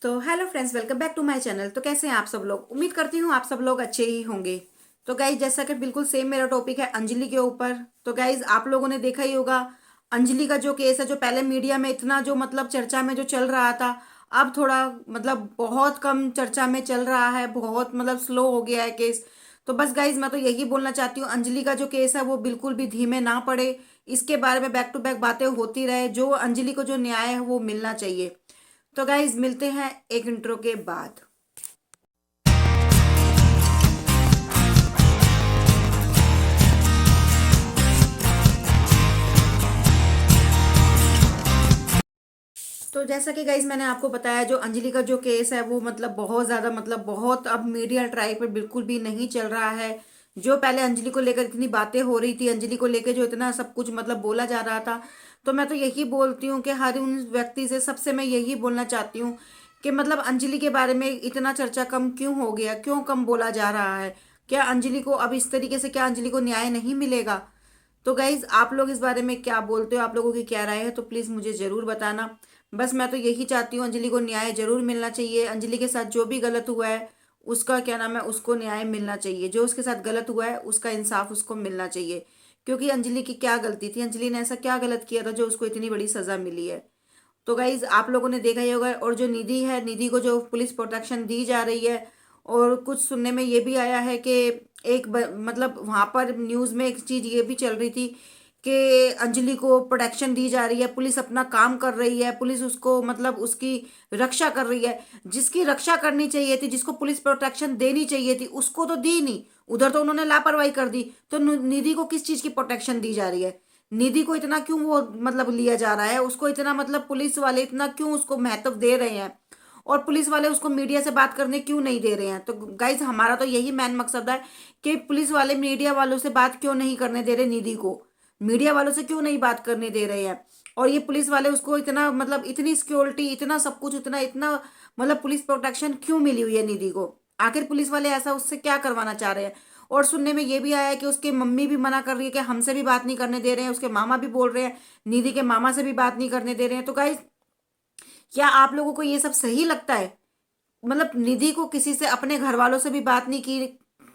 तो hello friends, welcome back to my channel. तो कैसे हैं आप सब लोग? उम्मीद करती हूँ आप सब लोग अच्छे ही होंगे। तो गाइज, जैसा कि बिल्कुल सेम मेरा टॉपिक है अंजलि के ऊपर। तो गाइज, आप लोगों ने देखा ही होगा अंजलि का जो केस है, जो पहले मीडिया में इतना जो मतलब चर्चा में जो चल रहा था, अब थोड़ा मतलब बहुत कम चर्चा में चल रहा है, बहुत मतलब स्लो हो गया है केस। तो बस गाइज, मैं तो यही बोलना चाहती हूँ, अंजलि का जो केस है वो बिल्कुल भी धीमे ना पड़े। इसके बारे में बैक टू बैक बातें होती रहे, जो अंजलि को जो न्याय है वो मिलना चाहिए। तो गाइज, मिलते हैं एक इंट्रो के बाद। तो जैसा कि गाइज मैंने आपको बताया, जो अंजलि का जो केस है वो मतलब बहुत ज्यादा मतलब बहुत अब मीडिया ट्राई पर बिल्कुल भी नहीं चल रहा है। जो पहले अंजलि को लेकर इतनी बातें हो रही थी, अंजलि को लेकर जो इतना सब कुछ मतलब बोला जा रहा था, तो मैं तो यही बोलती हूँ कि हर उन व्यक्ति से सबसे मैं यही बोलना चाहती हूँ कि मतलब अंजलि के बारे में इतना चर्चा कम क्यों हो गया, क्यों कम बोला जा रहा है? क्या अंजलि को अब इस तरीके से, क्या अंजलि को न्याय नहीं मिलेगा? तो गाइज, आप लोग इस बारे में क्या बोलते हो? आप लोगों की क्या राय है? तो प्लीज मुझे जरूर बताना। बस मैं तो यही चाहती हूँ, अंजलि को न्याय जरूर मिलना चाहिए। अंजलि के साथ जो भी गलत हुआ है उसका क्या नाम है, उसको न्याय मिलना चाहिए। जो उसके साथ गलत हुआ है उसका इंसाफ उसको मिलना चाहिए। क्योंकि अंजलि की क्या गलती थी? अंजलि ने ऐसा क्या गलत किया था जो उसको इतनी बड़ी सजा मिली है? तो गाइज, आप लोगों ने देखा ही होगा। और जो निधि है, निधि को जो पुलिस प्रोटेक्शन दी जा रही है, और कुछ सुनने में ये भी आया है कि मतलब वहां पर न्यूज में एक चीज ये भी चल रही थी कि अंजलि को प्रोटेक्शन दी जा रही है, पुलिस अपना काम कर रही है, पुलिस उसको मतलब उसकी रक्षा कर रही है। जिसकी रक्षा करनी चाहिए थी, जिसको पुलिस प्रोटेक्शन देनी चाहिए थी, उसको तो दी नहीं। उधर तो उन्होंने लापरवाही कर दी। तो निधि को किस चीज की प्रोटेक्शन दी जा रही है? निधि को इतना क्यों वो मतलब लिया जा रहा है? उसको इतना मतलब पुलिस वाले इतना क्यों उसको महत्व दे रहे हैं? और पुलिस वाले उसको मीडिया से बात करने क्यों नहीं दे रहे हैं? तो गाइज, हमारा तो यही मेन मकसद है कि पुलिस वाले मीडिया वालों से बात क्यों नहीं करने दे रहे निधि को? मीडिया वालों से क्यों नहीं बात करने दे रहे हैं? और ये पुलिस वाले उसको इतना मतलब इतनी सिक्योरिटी, इतना सब कुछ, इतना इतना मतलब पुलिस प्रोटेक्शन क्यों मिली हुई है निधि को? आखिर पुलिस वाले ऐसा उससे क्या करवाना चाह रहे हैं? और सुनने में ये भी आया है कि उसके मम्मी भी मना कर रही है कि हमसे भी बात नहीं करने दे रहे हैं, उसके मामा भी बोल रहे हैं निधि के मामा से भी बात नहीं करने दे रहे हैं। तो गाइस, क्या आप लोगों को ये सब सही लगता है? मतलब निधि को किसी से, अपने घर वालों से भी बात नहीं की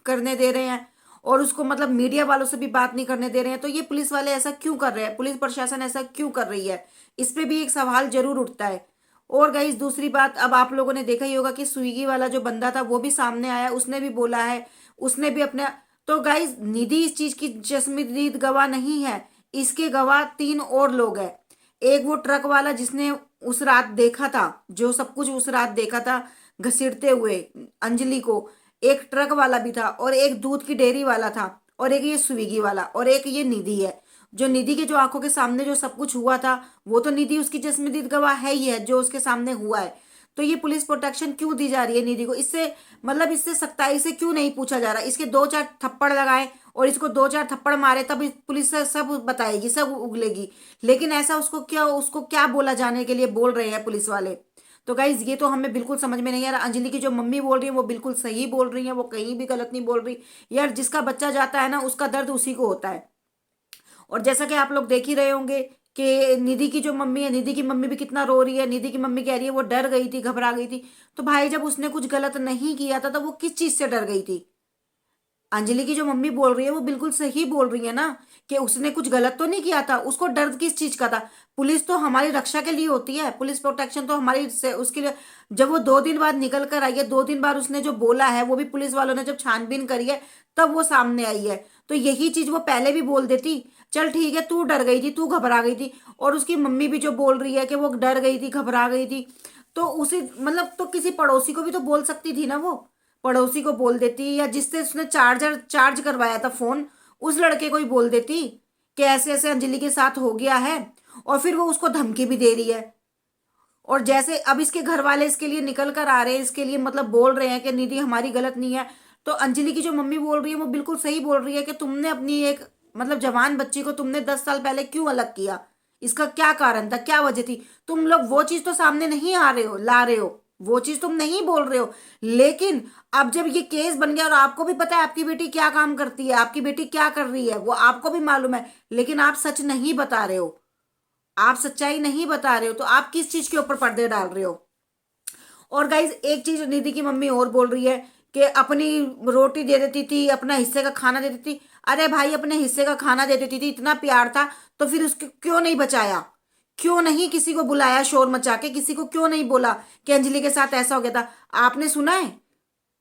करने दे रहे हैं, और उसको मतलब मीडिया वालों से भी बात नहीं करने दे रहे हैं। तो ये पुलिस वाले ऐसा क्यों कर रहे हैं? पुलिस प्रशासन ऐसा क्यों कर रही है? इस पे भी एक सवाल जरूर उठता है। और गाइस, दूसरी बात, अब आप लोगों ने देखा ही होगा कि स्विगी वाला जो बंदा था वो भी सामने आया, उसने भी बोला है, उसने भी अपने। तो गाइस, निधि इस चीज की चश्मदीद गवाह नहीं है, इसके गवाह तीन और लोग हैं। एक वो ट्रक वाला जिसने उस रात देखा था, जो सब कुछ उस रात देखा था घसीटते हुए अंजलि को। एक ट्रक वाला भी था, और एक दूध की डेयरी वाला था, और एक ये स्विगी वाला, और एक ये निधि है। जो निधि के जो आंखों के सामने जो सब कुछ हुआ था, वो तो निधि उसकी चश्मदीद गवाह है ही है, जो उसके सामने हुआ है। तो ये पुलिस प्रोटेक्शन क्यों दी जा रही है निधि को? इससे मतलब इससे सख्ताई से क्यों नहीं पूछा जा रहा? इसके दो चार थप्पड़ लगाए और इसको दो चार थप्पड़ मारे, तब पुलिस से सब बताएगी, सब उगलेगी। लेकिन ऐसा उसको क्या बोला जाने के लिए बोल रहे हैं पुलिस वाले? तो गाइज, ये तो हमें बिल्कुल समझ में नहीं आ रहा। अंजलि की जो मम्मी बोल रही है वो बिल्कुल सही बोल रही है, वो कहीं भी गलत नहीं बोल रही। यार, जिसका बच्चा जाता है ना, उसका दर्द उसी को होता है। और जैसा कि आप लोग देख ही रहे होंगे कि निधि की जो मम्मी है, निधि की मम्मी भी कितना रो रही है। निधि की मम्मी कह रही है वो डर गई थी, घबरा गई थी। तो भाई, जब उसने कुछ गलत नहीं किया था, तो वो किस चीज से डर गई थी? अंजलि की जो मम्मी बोल रही है वो बिल्कुल सही बोल रही है ना, कि उसने कुछ गलत तो नहीं किया था, उसको डर किस चीज का था? पुलिस तो हमारी रक्षा के लिए होती है, पुलिस प्रोटेक्शन तो हमारी उसके लिए। जब वो 2 दिन बाद निकल कर आई है, 2 दिन बाद उसने जो बोला है, वो भी पुलिस वालों ने जब छानबीन करी है तब वो सामने आई है। तो यही चीज वो पहले भी बोल देती, चल ठीक है, तू डर गई थी, तू घबरा गई थी। और उसकी मम्मी भी जो बोल रही है कि वो डर गई थी, घबरा गई थी, तो उसे मतलब तो किसी पड़ोसी को भी तो बोल सकती थी ना वो। पड़ोसी को बोल देती, या जिससे उसने चार्ज करवाया था फोन, उस लड़के को ही बोल देती कि ऐसे ऐसे अंजलि के साथ हो गया है। और फिर वो उसको धमकी भी दे रही है। और जैसे अब इसके घर वाले इसके लिए निकल कर आ रहे हैं, इसके लिए मतलब बोल रहे हैं कि निधि हमारी गलत नहीं है। तो अंजलि की जो मम्मी बोल रही है वो बिल्कुल सही बोल रही है कि तुमने अपनी एक मतलब जवान बच्ची को तुमने 10 साल पहले क्यों अलग किया? इसका क्या कारण था, क्या वजह थी? तुम लोग वो चीज तो सामने नहीं आ रहे हो, ला रहे हो, वो चीज तुम नहीं बोल रहे हो। लेकिन अब जब ये केस बन गया और आपको भी पता है आपकी बेटी क्या काम करती है, आपकी बेटी क्या कर रही है, वो आपको भी मालूम है, लेकिन आप सच नहीं बता रहे हो, आप सच्चाई नहीं बता रहे हो, तो आप किस चीज के ऊपर पर्दे डाल रहे हो? और गाइज एक चीज निधि की मम्मी और बोल रही है कि अपनी रोटी दे देती थी, अपना हिस्से का खाना दे देती थी। अरे भाई, अपने हिस्से का खाना दे देती थी, इतना प्यार था तो फिर उसको क्यों नहीं बचाया? क्यों नहीं किसी को बुलाया शोर मचा के? किसी को क्यों नहीं बोला कि अंजलि के साथ ऐसा हो गया था? आपने सुना है,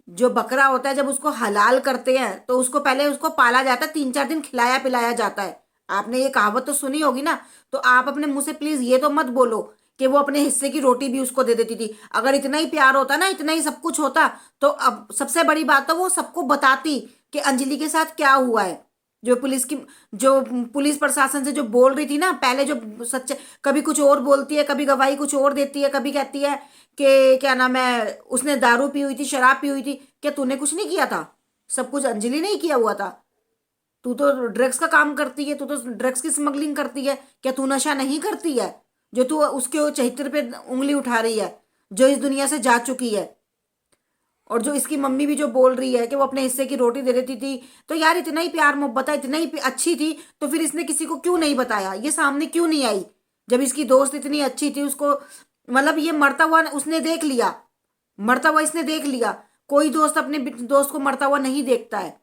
जो बकरा होता है जब उसको हलाल करते हैं तो उसको पहले उसको पाला जाता है, 3-4 दिन खिलाया पिलाया जाता है। आपने ये कहावत तो सुनी होगी ना। तो आप अपने मुंह से प्लीज ये तो मत बोलो कि वो अपने हिस्से की रोटी भी उसको दे देती थी। अगर इतना ही प्यार होता ना, इतना ही सब कुछ होता, तो अब सबसे बड़ी बात तो वो सबको बताती कि अंजलि के साथ क्या हुआ है। जो पुलिस की, जो पुलिस प्रशासन से जो बोल रही थी ना पहले, जो सच्चे, कभी कुछ और बोलती है, कभी गवाही कुछ और देती है, कभी कहती है कि क्या नाम है, उसने दारू पी हुई थी, शराब पी हुई थी। क्या तूने कुछ नहीं किया था? सब कुछ अंजलि ने ही किया हुआ था। तू तो ड्रग्स का काम करती है, तू तो ड्रग्स की स्मगलिंग करती है। क्या तू नशा नहीं करती है? जो तू उसके चरित्र पे उंगली उठा रही है, जो इस दुनिया से जा चुकी है। और जो इसकी मम्मी भी जो बोल रही है कि वो अपने हिस्से की रोटी दे देती थी, तो यार इतना ही प्यार मोहब्बत है, इतना ही अच्छी थी, तो फिर इसने किसी को क्यों नहीं बताया? ये सामने क्यों नहीं आई? जब इसकी दोस्त इतनी अच्छी थी, उसको मतलब ये मरता हुआ उसने देख लिया, मरता हुआ इसने देख लिया। कोई दोस्त अपने दोस्त को मरता हुआ नहीं देखता है।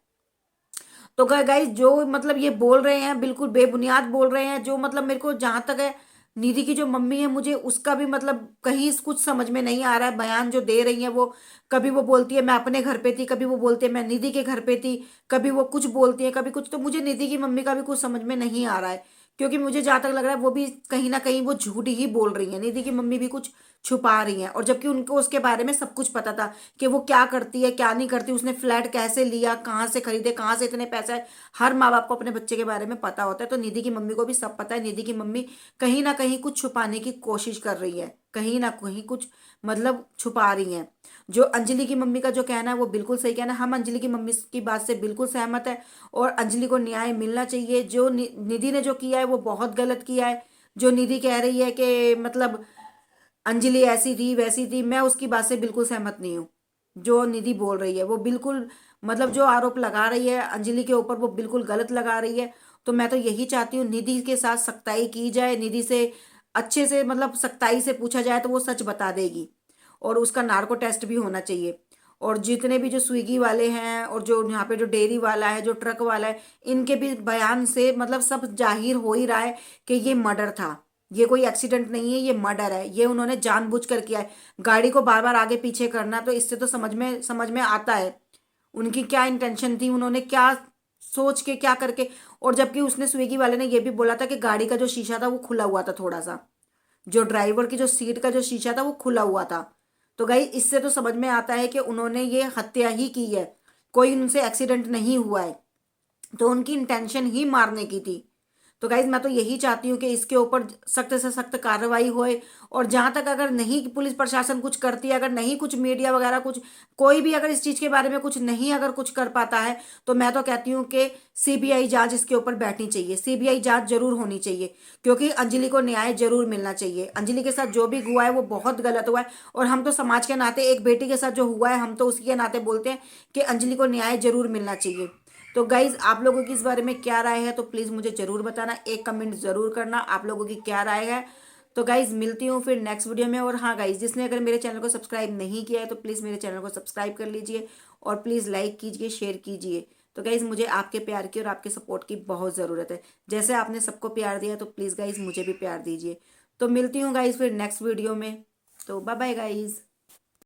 तो गाइस, जो मतलब ये बोल रहे हैं बिल्कुल बेबुनियाद बोल रहे हैं। जो मतलब मेरे को जहां तक है, निधि की जो मम्मी है, मुझे उसका भी मतलब कहीं कुछ समझ में नहीं आ रहा है। बयान जो दे रही है वो, कभी वो बोलती है मैं अपने घर पे थी, कभी वो बोलती है मैं निधि के घर पे थी, कभी वो कुछ बोलती है कभी कुछ। तो मुझे निधि की मम्मी का भी कुछ समझ में नहीं आ रहा है, क्योंकि मुझे जहां तक लग रहा है वो भी कहीं ना कहीं वो झूठ ही बोल रही है। निधि की मम्मी भी कुछ छुपा रही हैं, और जबकि उनको उसके बारे में सब कुछ पता था कि वो क्या करती है क्या नहीं करती, उसने फ्लैट कैसे लिया, कहाँ से खरीदे, कहाँ से इतने पैसे आए। हर माँ बाप को अपने बच्चे के बारे में पता होता है। तो निधि की मम्मी को भी सब पता है। निधि की मम्मी कहीं ना कहीं कुछ छुपाने की कोशिश कर रही है, कहीं ना कहीं कुछ मतलब छुपा रही है। जो अंजलि की मम्मी का जो कहना है वो बिल्कुल सही कहना है। हम अंजलि की मम्मी की बात से बिल्कुल सहमत है, और अंजलि को न्याय मिलना चाहिए। जो निधि ने जो किया है वो बहुत गलत किया है। जो निधि कह रही है कि मतलब अंजलि ऐसी थी वैसी थी, मैं उसकी बात से बिल्कुल सहमत नहीं हूँ। जो निधि बोल रही है वो बिल्कुल मतलब जो आरोप लगा रही है अंजलि के ऊपर वो बिल्कुल गलत लगा रही है। तो मैं तो यही चाहती हूँ निधि के साथ सख्ताई की जाए, निधि से अच्छे से मतलब सख्ताई से पूछा जाए तो वो सच बता देगी। और उसका नार्को टेस्ट भी होना चाहिए। और जितने भी जो स्विगी वाले हैं और जो यहाँ पे जो डेयरी वाला है, जो ट्रक वाला है, इनके भी बयान से मतलब सब जाहिर हो ही रहा है कि ये मर्डर था। ये कोई एक्सीडेंट नहीं है, ये मर्डर है। ये उन्होंने जानबूझ कर किया है। गाड़ी को बार बार आगे पीछे करना, तो इससे तो समझ में आता है उनकी क्या इंटेंशन थी, उन्होंने क्या सोच के क्या करके। और जबकि उसने स्विगी वाले ने ये भी बोला था कि गाड़ी का जो शीशा था वो खुला हुआ था थोड़ा सा, जो ड्राइवर की जो सीट का जो शीशा था वो खुला हुआ था। तो गई इससे तो समझ में आता है कि उन्होंने ये हत्या ही की है, कोई उनसे एक्सीडेंट नहीं हुआ है। तो उनकी इंटेंशन ही मारने की थी। तो गाइज मैं तो यही चाहती हूँ कि इसके ऊपर सख्त से सख्त कार्रवाई होए। और जहां तक अगर नहीं पुलिस प्रशासन कुछ करती है, अगर नहीं कुछ मीडिया वगैरह कुछ, कोई भी अगर इस चीज के बारे में कुछ नहीं अगर कुछ कर पाता है, तो मैं तो कहती हूँ कि सीबीआई जांच इसके ऊपर बैठनी चाहिए। सीबीआई जांच जरूर होनी चाहिए, क्योंकि अंजलि को न्याय जरूर मिलना चाहिए। अंजलि के साथ जो भी हुआ है वो बहुत गलत हुआ है, और हम तो समाज के नाते एक बेटी के साथ जो हुआ है हम तो उसी के नाते बोलते हैं कि अंजलि को न्याय जरूर मिलना चाहिए। तो गाइज आप लोगों की इस बारे में क्या राय है, तो प्लीज मुझे जरूर बताना, एक कमेंट जरूर करना आप लोगों की क्या राय है। तो गाइज मिलती हूँ फिर नेक्स्ट वीडियो में। और हाँ गाइज, जिसने अगर मेरे चैनल को सब्सक्राइब नहीं किया है तो प्लीज मेरे चैनल को सब्सक्राइब कर लीजिए, और प्लीज लाइक कीजिए, शेयर कीजिए। तो गाइज मुझे आपके प्यार की और आपके सपोर्ट की बहुत ज़रूरत है। जैसे आपने सबको प्यार दिया तो प्लीज़ गाइज मुझे भी प्यार दीजिए। तो मिलती हूँ गाइज फिर नेक्स्ट वीडियो में। तो बाय बाय गाइज।